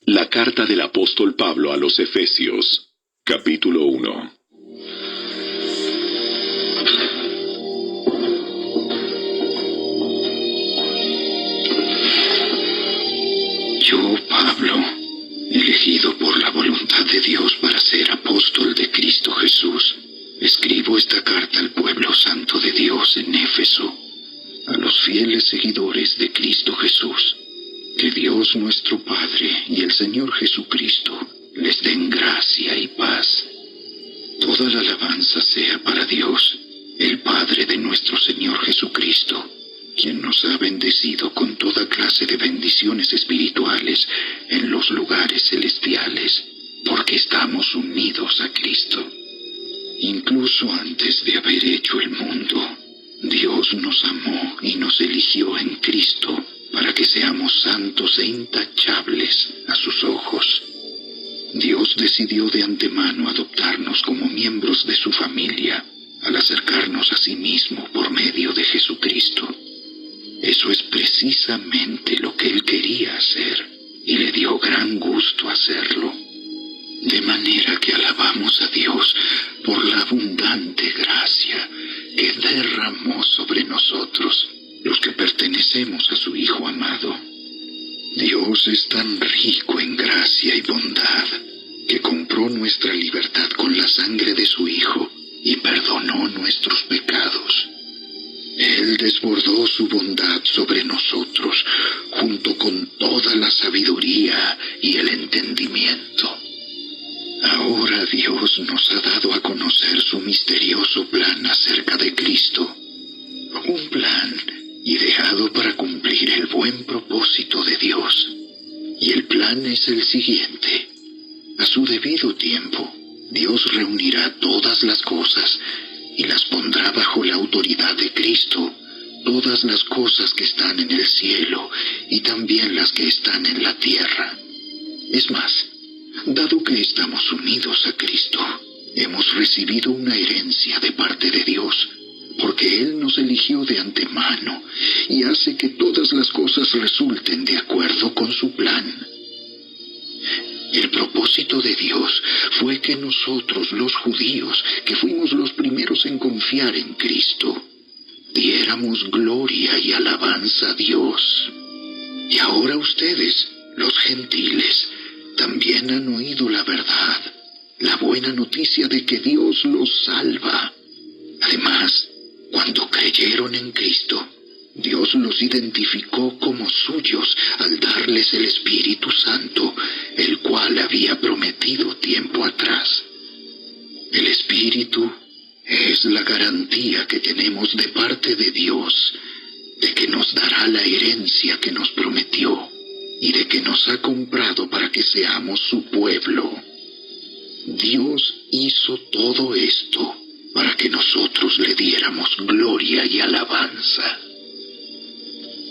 La carta del apóstol Pablo a los Efesios, capítulo 1. Yo, Pablo, elegido por la voluntad de Dios para ser apóstol de Cristo Jesús, escribo esta carta al pueblo santo de Dios en Éfeso, a los fieles seguidores de Cristo Jesús. Que Dios nuestro Padre y el Señor Jesucristo les den gracia y paz. Toda la alabanza sea para Dios, el Padre de nuestro Señor Jesucristo, quien nos ha bendecido con toda clase de bendiciones espirituales en los lugares celestiales, porque estamos unidos a Cristo. Incluso antes de haber hecho el mundo, Dios nos amó y nos eligió en Cristo para que seamos santos e intachables a sus ojos. Dios decidió de antemano adoptarnos como miembros de su familia al acercarnos a sí mismo por medio de Jesucristo. Eso es precisamente lo que Él quería hacer, y le dio gran gusto hacerlo. De manera que alabamos a Dios por la abundante gracia que derramó sobre nosotros, los que pertenecemos a su Hijo amado. Dios es tan rico en gracia y bondad, que compró nuestra libertad con la sangre de su Hijo y perdonó nuestros pecados. Él desbordó su bondad sobre nosotros, junto con toda la sabiduría y el entendimiento. Ahora Dios nos ha dado a conocer su misterioso plan acerca de Cristo, un plan ideado para cumplir el buen propósito de Dios. Y el plan es el siguiente: a su debido tiempo, Dios reunirá todas las cosas y las pondrá bajo la autoridad de Cristo, todas las cosas que están en el cielo y también las que están en la tierra. Es más, dado que estamos unidos a Cristo, hemos recibido una herencia de parte de Dios, porque Él nos eligió de antemano y hace que todas las cosas resulten de acuerdo con su plan. El propósito de Dios fue que nosotros, los judíos, que fuimos los primeros en confiar en Cristo, diéramos gloria y alabanza a Dios. Y ahora ustedes, los gentiles, también han oído la verdad, la buena noticia de que Dios los salva. Además, cuando creyeron en Cristo, Dios los identificó como suyos al darles el Espíritu Santo, el cual había prometido tiempo atrás. El Espíritu es la garantía que tenemos de parte de Dios, de que nos dará la herencia que nos prometió y de que nos ha comprado para que seamos su pueblo. Dios hizo todo esto para que nosotros le diéramos gloria y alabanza.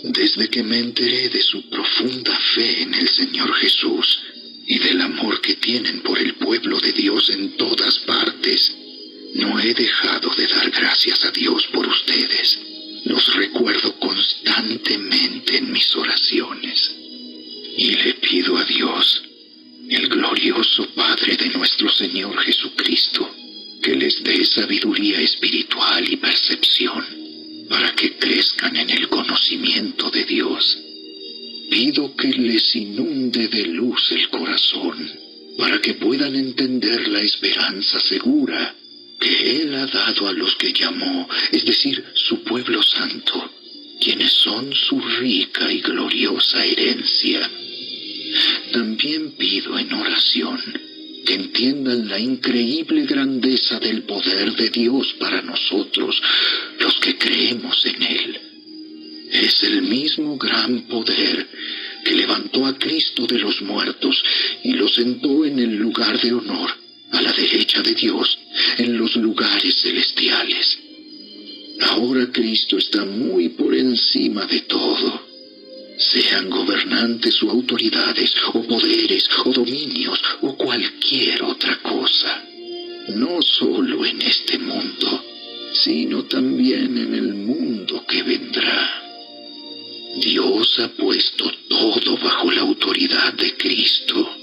Desde que me enteré de su profunda fe en el Señor Jesús y del amor que tienen por el pueblo de Dios en todas partes, no he dejado de dar gracias a Dios por ustedes. Los recuerdo constantemente en mis oraciones. Y le pido a Dios, el glorioso Padre de nuestro Señor Jesucristo, que les dé sabiduría espiritual y percepción, para que crezcan en el conocimiento de Dios. Pido que les inunde de luz el corazón, para que puedan entender la esperanza segura que Él ha dado a los que llamó, es decir, su pueblo santo, quienes son su rica y gloriosa herencia. También pido en oración que entiendan la increíble grandeza del poder de Dios para nosotros, los que creemos en Él. Es el mismo gran poder que levantó a Cristo de los muertos y lo sentó en el lugar de honor, a la derecha de Dios, en los lugares celestiales. Ahora Cristo está muy por encima de todo. Sean gobernantes o autoridades, o poderes, o dominios, o cualquier otra cosa. No solo en este mundo, sino también en el mundo que vendrá. Dios ha puesto todo bajo la autoridad de Cristo,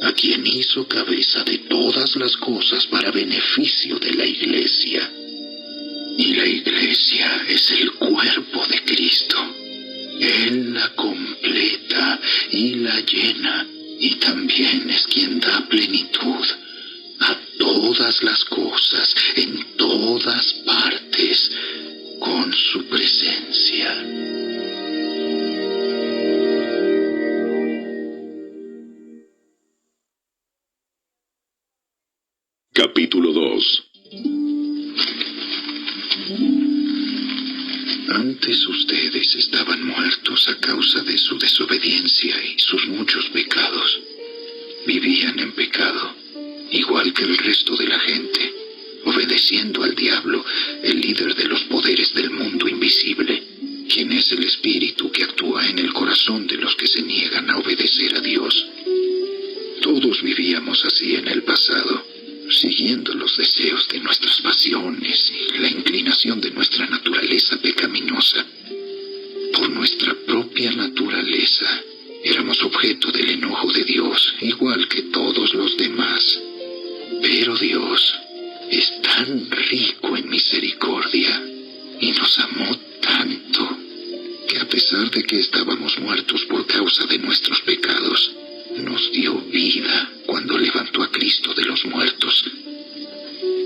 a quien hizo cabeza de todas las cosas para beneficio de la Iglesia. Y la Iglesia es el cuerpo de Cristo. Él la completa y la llena, y también es quien da plenitud a todas las cosas, en todas partes, con su presencia. Capítulo 2. Antes ustedes estaban muertos a causa de su desobediencia y sus muchos pecados. Vivían en pecado, igual que el resto de la gente, obedeciendo al diablo, el líder de los poderes del mundo invisible, quien es el espíritu que actúa en el corazón de los que se niegan a obedecer a Dios. Todos vivíamos así en el pasado, siguiendo los deseos de nuestras pasiones y la inclinación de nuestra naturaleza pecaminosa. Por nuestra propia naturaleza, éramos objeto del enojo de Dios, igual que todos los demás. Pero Dios es tan rico en misericordia y nos amó tanto que a pesar de que estábamos muertos por causa de nuestros pecados, nos dio vida cuando levantó a Cristo de los muertos.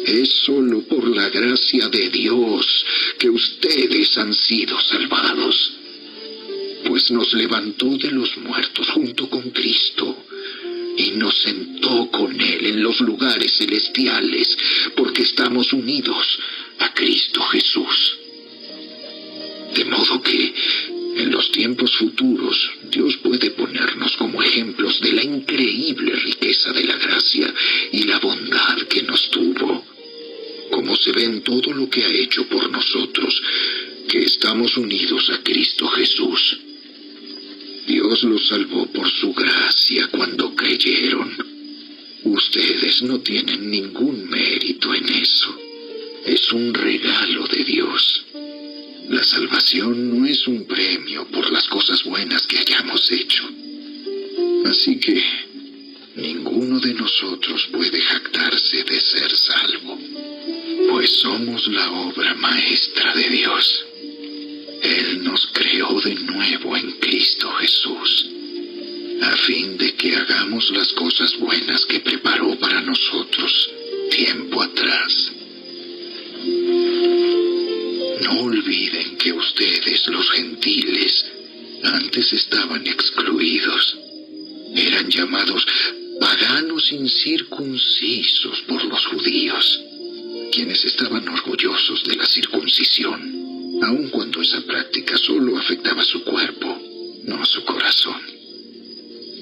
Es solo por la gracia de Dios que ustedes han sido salvados, pues nos levantó de los muertos junto con Cristo y nos sentó con Él en los lugares celestiales, porque estamos unidos a Cristo Jesús. De modo que en los tiempos futuros, Dios puede ponernos como ejemplos de la increíble riqueza de la gracia y la bondad que nos tuvo, como se ve en todo lo que ha hecho por nosotros, que estamos unidos a Cristo Jesús. Dios los salvó por su gracia cuando creyeron. Ustedes no tienen ningún mérito en eso. Es un regalo de Dios. La salvación no es un premio por las cosas buenas que hayamos hecho. Así que ninguno de nosotros puede jactarse de ser salvo, pues somos la obra maestra de Dios. Él nos creó de nuevo en Cristo Jesús, a fin de que hagamos las cosas buenas que preparó para nosotros tiempo atrás. No olviden que ustedes, los gentiles, antes estaban excluidos. Eran llamados paganos incircuncisos por los judíos, quienes estaban orgullosos de la circuncisión, aun cuando esa práctica solo afectaba su cuerpo, no su corazón.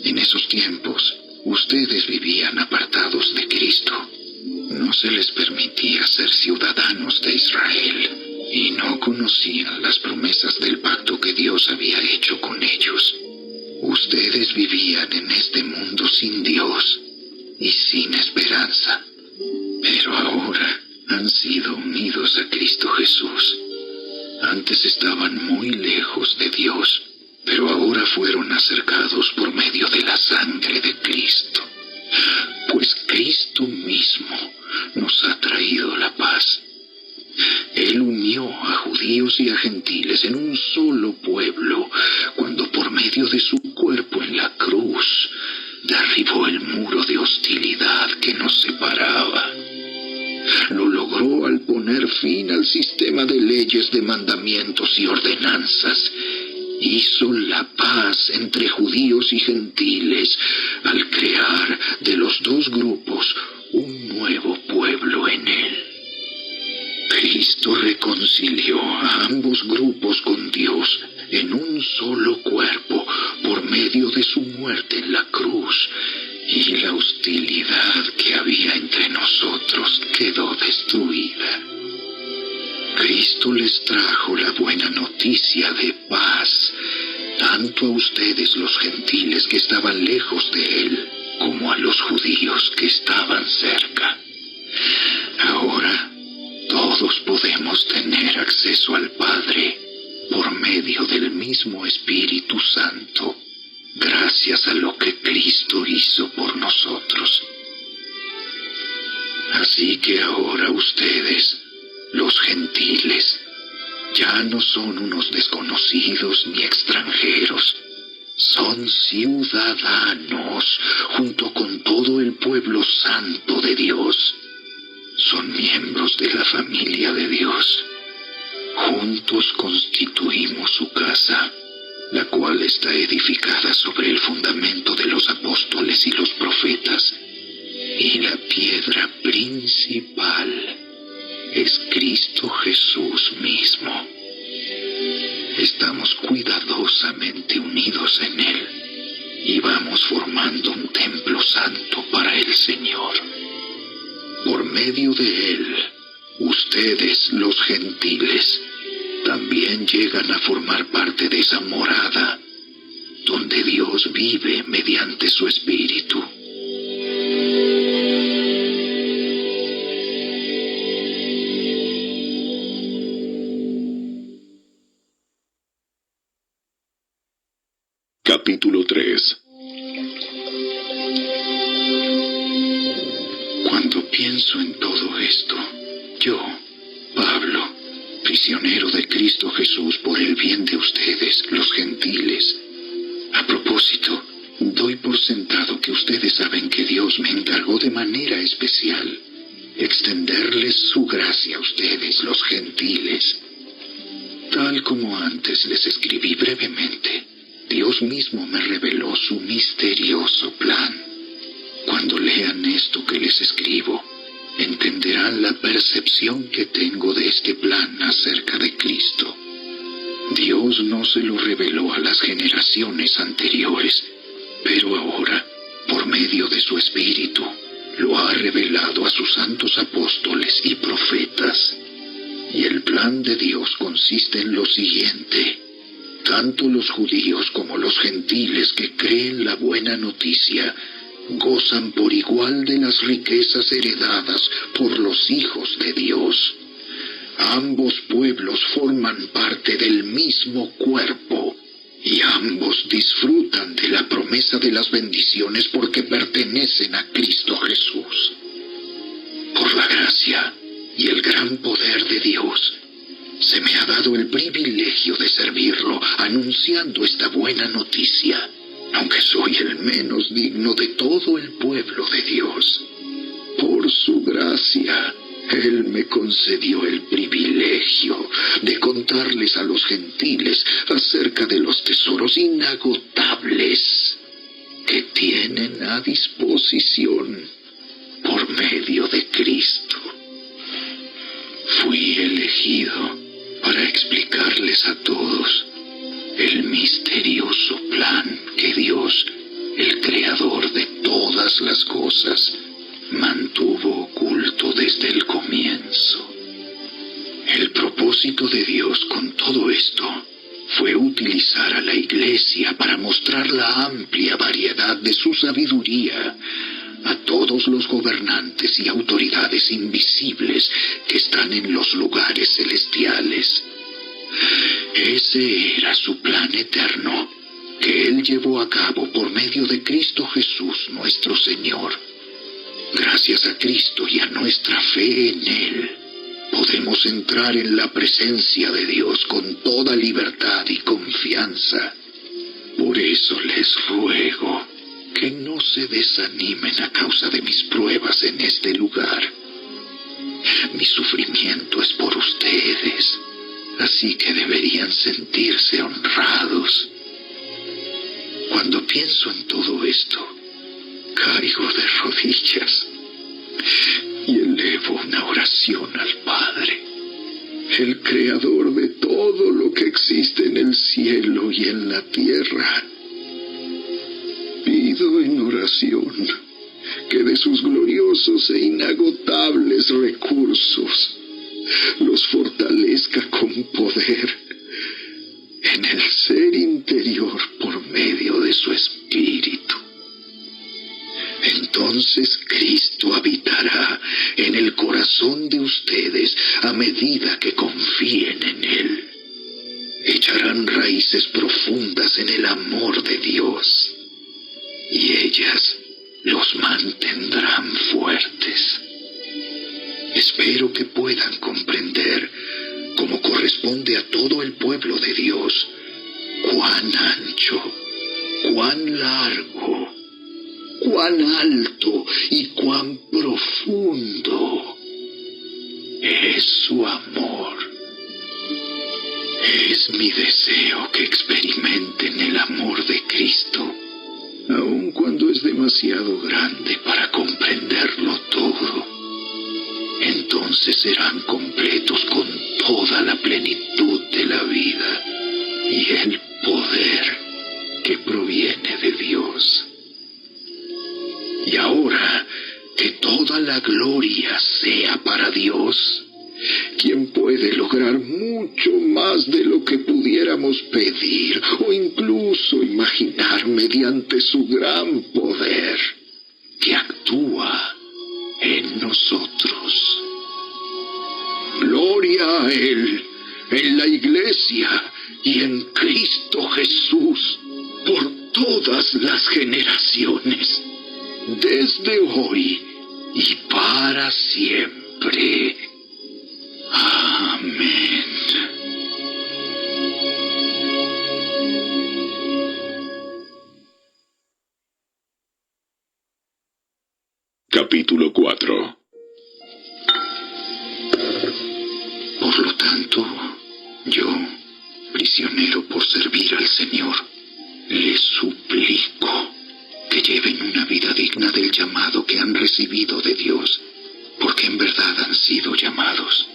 En esos tiempos, ustedes vivían apartados de Cristo. No se les permitía ser ciudadanos de Israel y no conocían las promesas del pacto que Dios había hecho con ellos. Ustedes vivían en este mundo sin Dios y sin esperanza, pero ahora han sido unidos a Cristo Jesús. Antes estaban muy lejos de Dios, pero ahora fueron acercados por medio de la sangre de Cristo, pues Cristo mismo nos ha traído la paz. Él unió a judíos y a gentiles en un solo pueblo, cuando por medio de su cuerpo en la cruz derribó el muro de hostilidad que nos separaba. Lo logró al poner fin al sistema de leyes, de mandamientos y ordenanzas. Hizo la paz entre judíos y gentiles al crear de los dos grupos un nuevo pueblo en él. Cristo reconcilió a ambos grupos con Dios en un solo cuerpo por medio de su muerte en la cruz, y la hostilidad que había entre nosotros quedó destruida. Cristo les trajo la buena noticia de paz, tanto a ustedes los gentiles que estaban lejos de Él, como a los judíos que estaban cerca. Ahora todos podemos tener acceso al Padre por medio del mismo Espíritu Santo, gracias a lo que Cristo hizo por nosotros. Así que ahora ustedes, los gentiles, ya no son unos desconocidos ni extranjeros. Son ciudadanos junto con todo el pueblo santo de Dios. Son miembros de la familia de Dios. Juntos constituimos su casa, la cual está edificada sobre el fundamento de los apóstoles y los profetas. Y la piedra principal es Cristo Jesús mismo. Estamos cuidadosamente unidos en Él y vamos formando un templo santo para el Señor. Por medio de Él, ustedes, los gentiles, también llegan a formar parte de esa morada donde Dios vive mediante su Espíritu. Capítulo 3. Cuando pienso en todo esto, yo, Pablo, prisionero de Cristo Jesús por el bien de ustedes, los gentiles. A propósito, doy por sentado que ustedes saben que Dios me encargó de manera especial extenderles su gracia a ustedes, los gentiles. Tal como antes les escribí brevemente, Dios mismo me reveló su misterioso plan. Cuando lean esto que les escribo, entenderán la percepción que tengo de este plan acerca de Cristo. Dios no se lo reveló a las generaciones anteriores, pero ahora, por medio de su Espíritu, lo ha revelado a sus santos apóstoles y profetas. Y el plan de Dios consiste en lo siguiente: tanto los judíos como los gentiles que creen la buena noticia gozan por igual de las riquezas heredadas por los hijos de Dios. Ambos pueblos forman parte del mismo cuerpo y ambos disfrutan de la promesa de las bendiciones porque pertenecen a Cristo Jesús. Por la gracia y el gran poder de Dios, se me ha dado el privilegio de servirlo anunciando esta buena noticia, aunque soy el menos digno de todo el pueblo de Dios. Por su gracia, Él me concedió el privilegio de contarles a los gentiles acerca de los tesoros inagotables que tienen a disposición por medio de Cristo. Fui elegido para explicarles a todos el misterioso plan que Dios, el Creador de todas las cosas, mantuvo oculto desde el comienzo. El propósito de Dios con todo esto fue utilizar a la Iglesia para mostrar la amplia variedad de su sabiduría a todos los gobernantes y autoridades invisibles que están en los lugares celestiales. Ese era su plan eterno, que Él llevó a cabo por medio de Cristo Jesús nuestro Señor. Gracias a Cristo y a nuestra fe en Él, podemos entrar en la presencia de Dios con toda libertad y confianza. Por eso les ruego que no se desanimen a causa de mis pruebas en este lugar. Mi sufrimiento es por ustedes, así que deberían sentirse honrados. Cuando pienso en todo esto, caigo de rodillas y elevo una oración al Padre, el Creador de todo lo que existe en el cielo y en la tierra. Pido en oración que de sus gloriosos e inagotables recursos los fortalezca con poder en el ser interior por medio de su Espíritu. Entonces Cristo habitará en el corazón de ustedes a medida que confíen en Él. echarán raíces profundas en el amor de Dios, y ellas los mantendrán fuertes. Espero que puedan comprender, como corresponde a todo el pueblo de Dios, cuán ancho, cuán largo, cuán alto y cuán profundo es su amor. Es mi deseo que experimenten el amor de Cristo, aun cuando es demasiado grande para comprenderlo todo. Entonces serán completos con toda la plenitud de la vida y el poder que proviene de Dios. Y ahora, que toda la gloria sea para Dios, quien puede lograr mucho más de lo que pudiéramos pedir o incluso imaginar mediante su gran poder que actúa en nosotros. Gloria a Él en la Iglesia y en Cristo Jesús por todas las generaciones, desde hoy y para siempre. Amén. Capítulo 4. Por lo tanto, yo, prisionero por servir al Señor, les suplico que lleven una vida digna del llamado que han recibido de Dios, porque en verdad han sido llamados.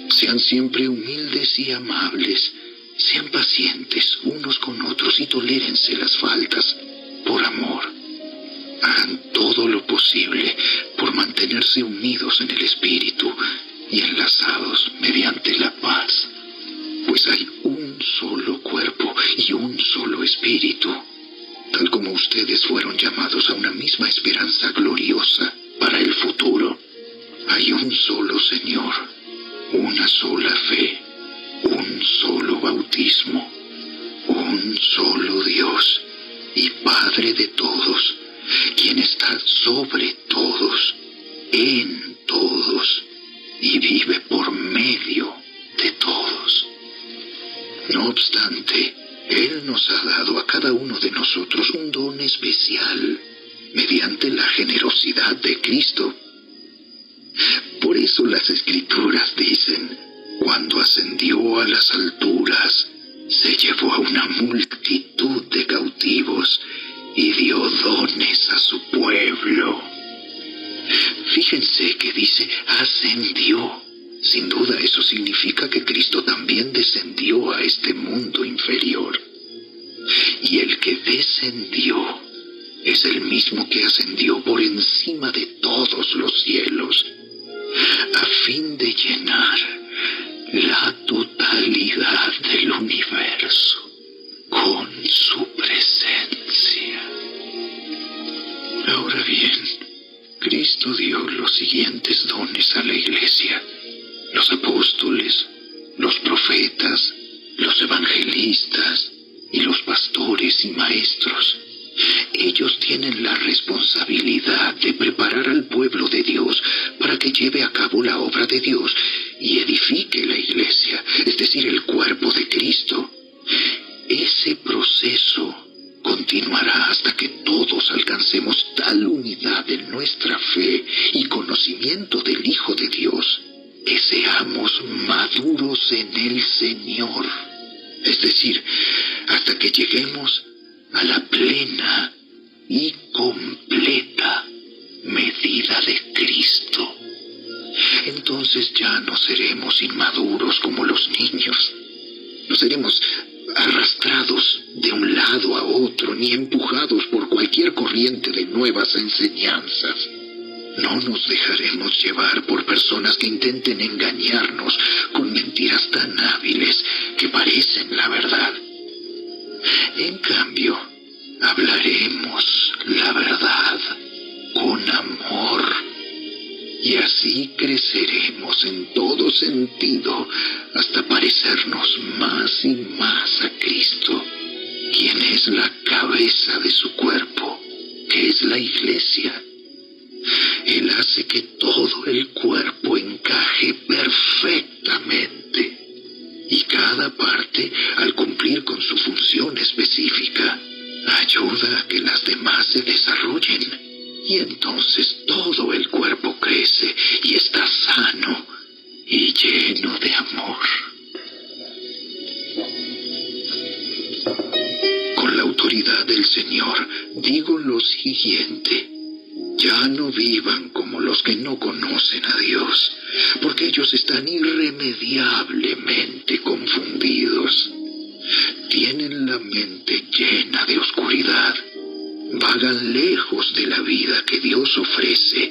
Sean siempre humildes y amables, sean pacientes unos con otros y tolérense las faltas por amor. Hagan todo lo posible por mantenerse unidos en el Espíritu y enlazados mediante la paz, pues hay un solo cuerpo y un solo Espíritu, tal como ustedes fueron llamados a una misma esperanza gloriosa para el futuro. Hay un solo Señor, una sola fe, un solo bautismo, un solo Dios y Padre de todos, quien está sobre todos, en todos y vive por medio de todos. No obstante, Él nos ha dado a cada uno de nosotros un don especial mediante la generosidad de Cristo. Por eso las Escrituras dicen: cuando ascendió a las alturas, se llevó a una multitud de cautivos y dio dones a su pueblo. Fíjense que dice ascendió. Sin duda eso significa que Cristo también descendió a este mundo inferior. Y el que descendió es el mismo que ascendió por encima de todos los cielos, a fin de llenar la totalidad del universo con su presencia. Ahora bien, Cristo dio los siguientes dones a la Iglesia: los apóstoles, los profetas, los evangelistas y los pastores y maestros. Ellos tienen la responsabilidad de preparar al pueblo de Dios para que lleve a cabo la obra de Dios y edifique la Iglesia, es decir, el cuerpo de Cristo. Ese proceso continuará hasta que todos alcancemos tal unidad en nuestra fe y conocimiento del Hijo de Dios que seamos maduros en el Señor, es decir, hasta que lleguemos a la plena y completa medida de Cristo. Entonces ya no seremos inmaduros como los niños. No seremos arrastrados de un lado a otro ni empujados por cualquier corriente de nuevas enseñanzas. No nos dejaremos llevar por personas que intenten engañarnos con mentiras tan hábiles que parecen la verdad. En cambio, hablaremos la verdad con amor. y así creceremos en todo sentido hasta parecernos más y más a Cristo, quien es la cabeza de su cuerpo, que es la Iglesia. Él hace que todo el cuerpo encaje perfectamente, y cada parte, al cumplir con su función específica, ayuda a que las demás se desarrollen, y entonces todo el cuerpo crece y está sano y lleno de amor. Con la autoridad del Señor digo lo siguiente: ya no vivan como los que no conocen a Dios, porque ellos están irremediablemente confundidos. Tienen la mente llena de oscuridad. Vagan lejos de la vida que Dios ofrece,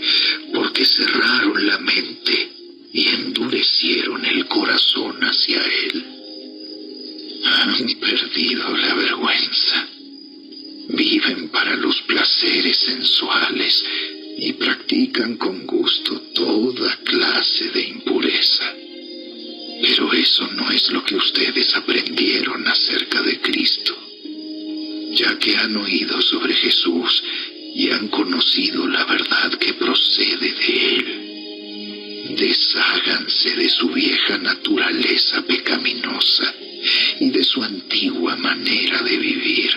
porque cerraron la mente y endurecieron el corazón hacia Él. Han perdido la vergüenza. Viven para los placeres sensuales y practican con gusto toda clase de impureza. Pero eso no es lo que ustedes aprendieron acerca de Cristo. Ya que han oído sobre Jesús y han conocido la verdad que procede de Él, desháganse de su vieja naturaleza pecaminosa y de su antigua manera de vivir,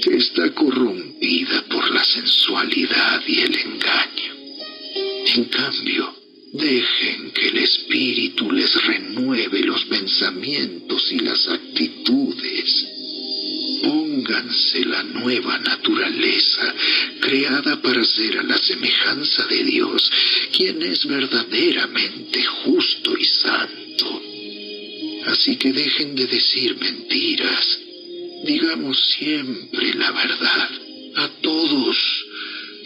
que está corrompida por la sensualidad y el engaño. En cambio, dejen que el Espíritu les renueve los pensamientos y las actitudes. Pónganse la nueva naturaleza, creada para ser a la semejanza de Dios, quien es verdaderamente justo y santo. Así que dejen de decir mentiras. Digamos siempre la verdad a todos,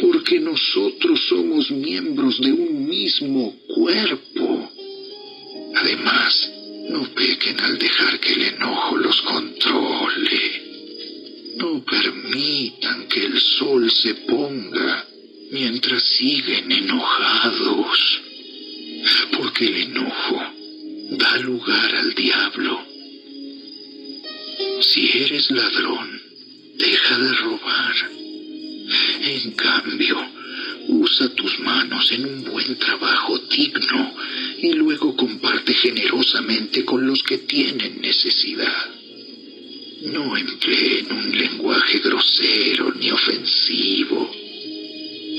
porque nosotros somos miembros de un mismo cuerpo. Además, no pequen al dejar que el enojo los controle. No permitan que el sol se ponga mientras siguen enojados, porque el enojo da lugar al diablo. Si eres ladrón, deja de robar. En cambio, usa tus manos en un buen trabajo digno y luego comparte generosamente con los que tienen necesidad. No empleen un lenguaje grosero ni ofensivo.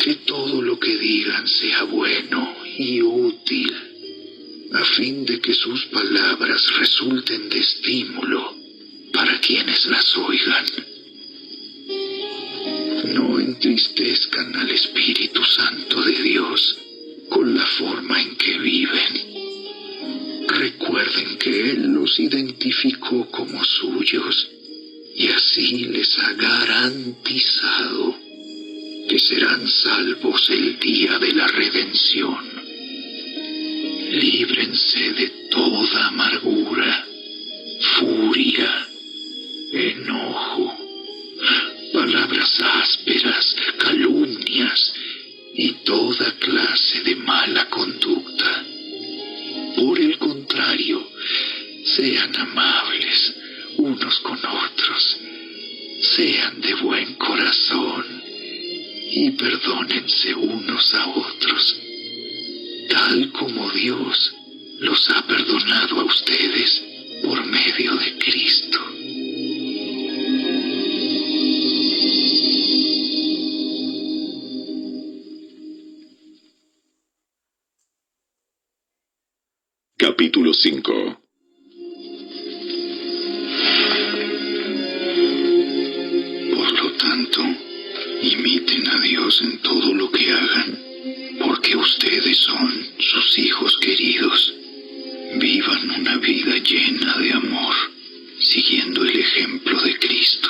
Que todo lo que digan sea bueno y útil, a fin de que sus palabras resulten de estímulo para quienes las oigan. No entristezcan al Espíritu Santo de Dios con la forma en que viven. Recuerden que Él los identificó como suyos y así les ha garantizado que serán salvos el día de la redención. Líbrense de toda amargura, furia, enojo, palabras ásperas, calumnias y toda clase de mala conducta. Por el contrario, sean amables unos con otros, sean de buen corazón y perdónense unos a otros, tal como Dios los ha perdonado a ustedes por medio de Cristo. Capítulo 5. Por lo tanto, imiten a Dios en todo lo que hagan, porque ustedes son sus hijos queridos. Vivan una vida llena de amor, siguiendo el ejemplo de Cristo.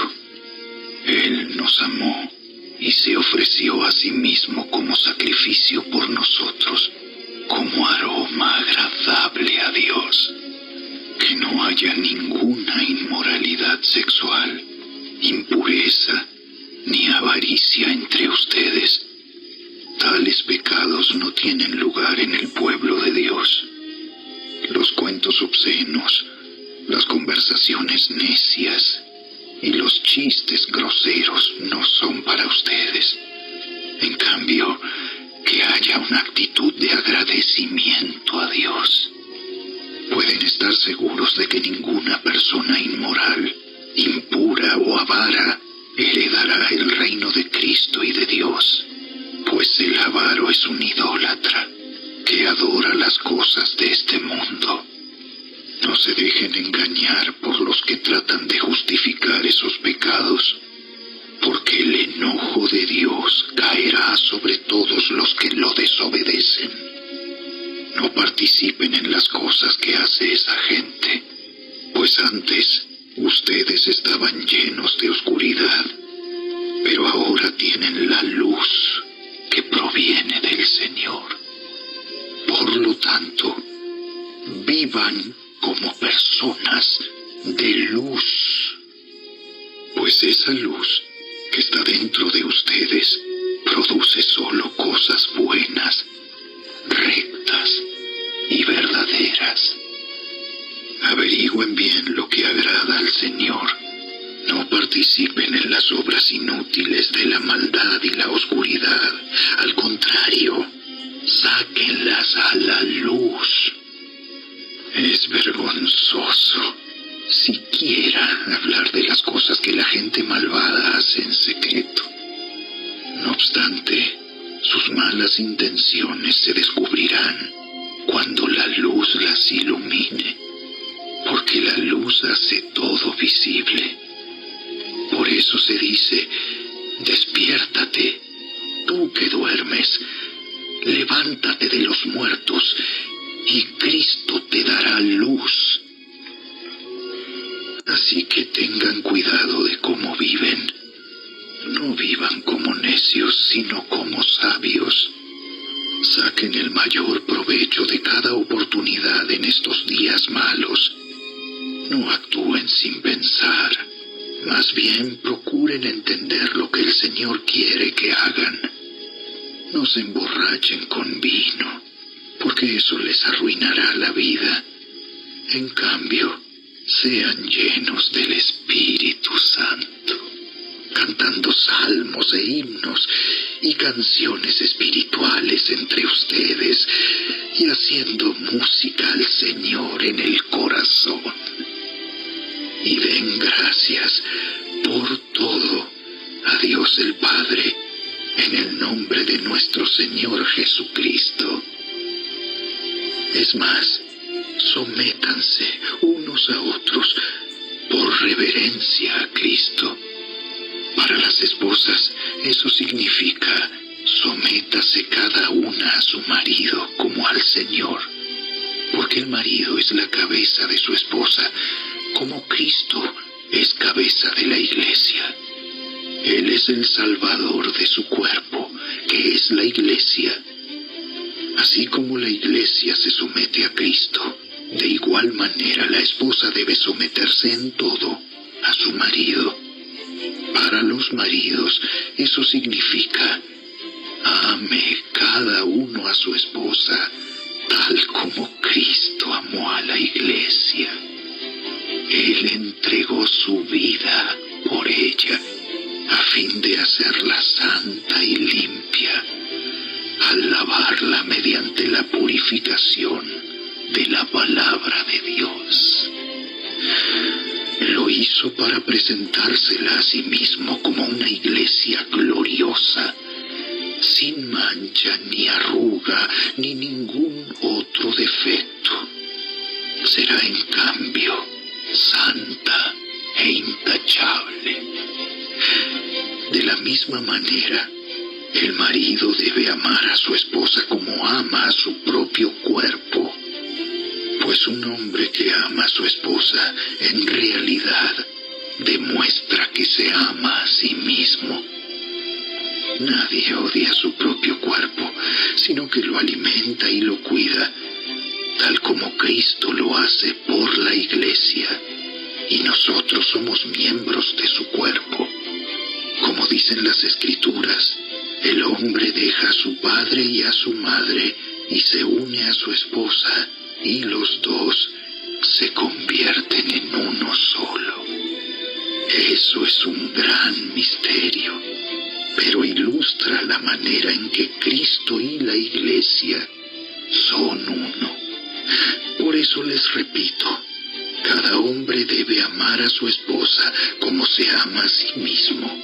Él nos amó y se ofreció a sí mismo como sacrificio por nosotros, como aroma agradable a Dios. Que no haya ninguna inmoralidad sexual, impureza, ni avaricia entre ustedes. Tales tales pecados no tienen lugar en el pueblo de Dios. Los cuentos obscenos, las conversaciones necias y los chistes groseros no son para ustedes. En cambio, que haya una actitud de agradecimiento a Dios. Pueden estar seguros de que ninguna persona inmoral, impura o avara heredará el reino de Cristo y de Dios, pues el avaro es un idólatra que adora las cosas de este mundo. No se dejen engañar por los que tratan de justificar esos pecados, porque el enojo de Dios caerá sobre todos los que lo desobedecen. No participen en las cosas que hace esa gente, pues antes ustedes estaban llenos de oscuridad, pero ahora tienen la luz que proviene del Señor. Por lo tanto, vivan como personas de luz, pues esa luz que está dentro de ustedes produce solo cosas buenas, rectas y verdaderas. Averigüen bien lo que agrada al Señor. No participen en las obras inútiles de la maldad y la oscuridad. Al contrario, sáquenlas a la luz. Es vergonzoso siquiera hablar de las cosas que la gente malvada hace en secreto. No obstante, sus malas intenciones se descubrirán cuando la luz las ilumine, porque la luz hace todo visible. Por eso se dice: despiértate, tú que duermes, levántate de los muertos, y Cristo te dará luz. Así que tengan cuidado de cómo viven. No vivan como necios, sino como sabios. Saquen el mayor provecho de cada oportunidad en estos días malos. No actúen sin pensar. Más bien procuren entender lo que el Señor quiere que hagan. No se emborrachen con vino, porque eso les arruinará la vida. En cambio, sean llenos del Espíritu Santo, cantando salmos e himnos y canciones espirituales entre ustedes y haciendo música al Señor en el corazón. Y den gracias por todo a Dios el Padre, en el nombre de nuestro Señor Jesucristo. Es más, sométanse unos a otros por reverencia a Cristo. Para las esposas, eso significa: sométase cada una a su marido como al Señor, porque el marido es la cabeza de su esposa, como Cristo es cabeza de la Iglesia. Él es el Salvador de su cuerpo, que es la Iglesia. Así como la Iglesia se somete a Cristo, de igual manera la esposa debe someterse en todo a su marido. Para los maridos, eso significa: ame cada uno a su esposa, tal como Cristo amó a la Iglesia. Él entregó su vida por ella, a fin de hacerla santa y limpia, al lavarla mediante la purificación de la palabra de Dios. Lo hizo para presentársela a sí mismo como una iglesia gloriosa, sin mancha, ni arruga, ni ningún otro defecto. Será en cambio santa e intachable. De la misma manera, el marido debe amar a su esposa como ama a su propio cuerpo, pues un hombre que ama a su esposa en realidad demuestra que se ama a sí mismo. Nadie odia su propio cuerpo, sino que lo alimenta y lo cuida, tal como Cristo lo hace por la Iglesia, y nosotros somos miembros de su cuerpo. Como dicen las Escrituras: El hombre deja a su padre y a su madre y se une a su esposa, y los dos se convierten en uno solo. Eso es un gran misterio, pero ilustra la manera en que Cristo y la Iglesia son uno. Por eso les repito, cada hombre debe amar a su esposa como se ama a sí mismo,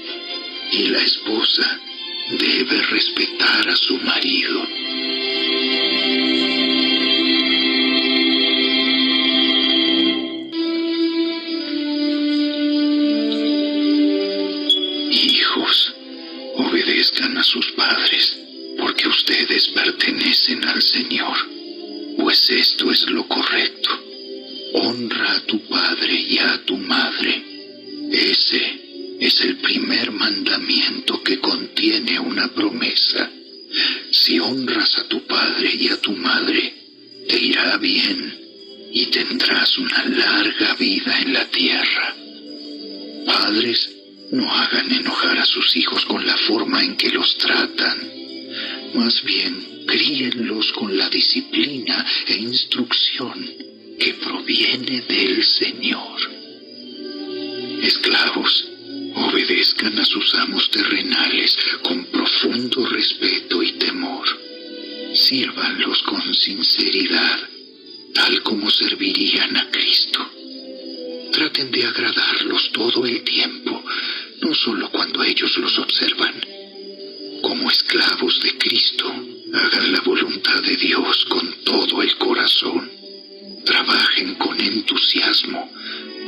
y la esposa debe respetar a su marido. Hijos, obedezcan a sus padres, porque ustedes pertenecen al Señor, pues esto es lo correcto. Honra a tu padre y a tu madre. Ese es el primer mandamiento que contiene una promesa. Si honras a tu padre y a tu madre, te irá bien y tendrás una larga vida en la tierra. Padres, no hagan enojar a sus hijos con la forma en que los tratan. Más bien, críenlos con la disciplina e instrucción que proviene del Señor. Esclavos, obedezcan a sus amos terrenales con profundo respeto y temor. Sírvanlos con sinceridad, tal como servirían a Cristo. Traten de agradarlos todo el tiempo, no solo cuando ellos los observan. Como esclavos de Cristo, hagan la voluntad de Dios con todo el corazón. Trabajen con entusiasmo,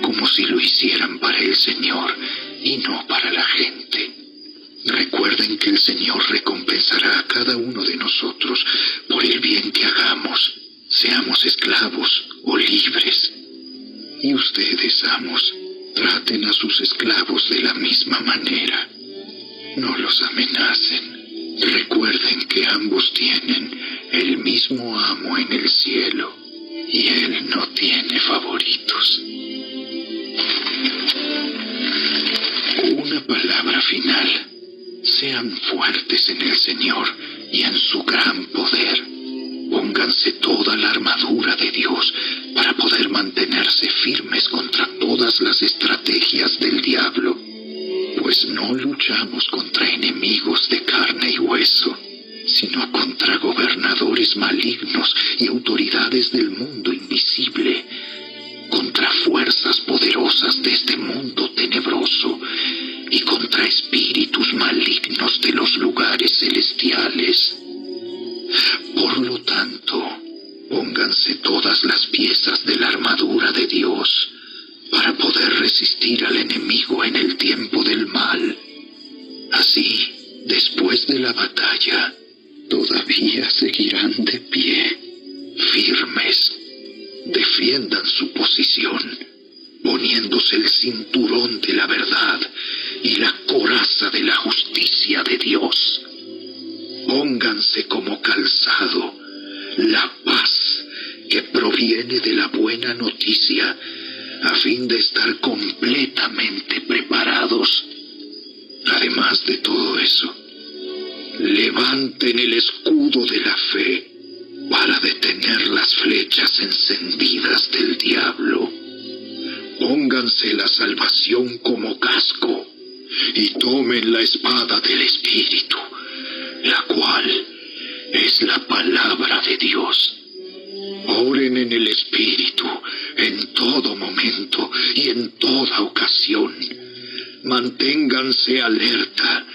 como si lo hicieran para el Señor y no para la gente. Recuerden que el Señor recompensará a cada uno de nosotros por el bien que hagamos, seamos esclavos o libres. Y ustedes, amos, traten a sus esclavos de la misma manera. No los amenacen. Recuerden que ambos tienen el mismo amo en el cielo, y Él no tiene favoritos. Una palabra final. Sean fuertes en el Señor y en su gran poder. Pónganse toda la armadura de Dios para poder mantenerse firmes contra todas las estrategias del diablo, pues no luchamos contra enemigos de carne y hueso, sino contra gobernadores malignos y autoridades del mundo invisible, contra fuerzas poderosas de este mundo tenebroso y contra espíritus malignos de los lugares celestiales. Por lo tanto, pónganse todas las piezas de la armadura de Dios para poder resistir al enemigo en el tiempo del mal. Así, después de la batalla, todavía seguirán de pie, firmes. Defiendan su posición, poniéndose el cinturón de la verdad y la coraza de la justicia de Dios. Pónganse como calzado la paz que proviene de la buena noticia, a fin de estar completamente preparados. Además de todo eso, levanten el escudo de la fe para detener las flechas encendidas del diablo. Pónganse la salvación como casco y tomen la espada del Espíritu, la cual es la palabra de Dios. Oren en el Espíritu en todo momento y en toda ocasión. Manténganse alerta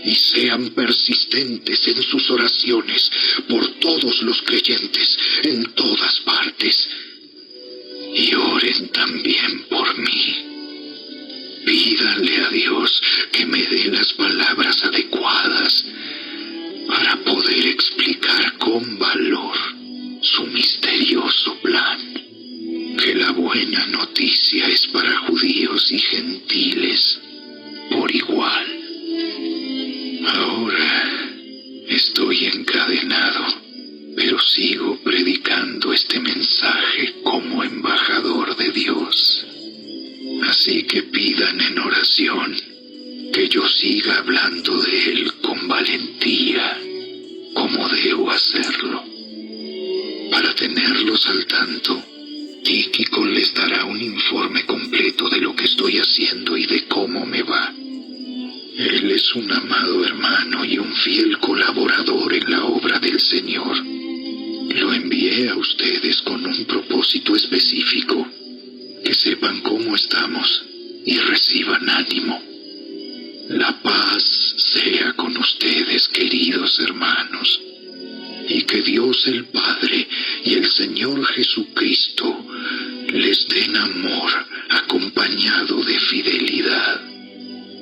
y sean persistentes en sus oraciones por todos los creyentes en todas partes. Y oren también por mí. Pídanle a Dios que me dé las palabras adecuadas para poder explicar con valor su misterioso plan. Que la buena noticia es para judíos y gentiles por igual. Ahora estoy encadenado, pero sigo predicando este mensaje como embajador de Dios. Así que pidan en oración que yo siga hablando de él con valentía. hacerlo. Para tenerlos al tanto, Tíquico les dará un informe completo de lo que estoy haciendo y de cómo me va. Él es un amado hermano y un fiel colaborador en la obra del Señor. Lo envié a ustedes con un propósito específico, que sepan cómo estamos y reciban ánimo. La paz sea con ustedes, queridos hermanos, y que Dios el Padre y el Señor Jesucristo les den amor acompañado de fidelidad.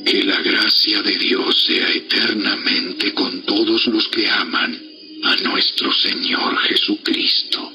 Que la gracia de Dios sea eternamente con todos los que aman a nuestro Señor Jesucristo.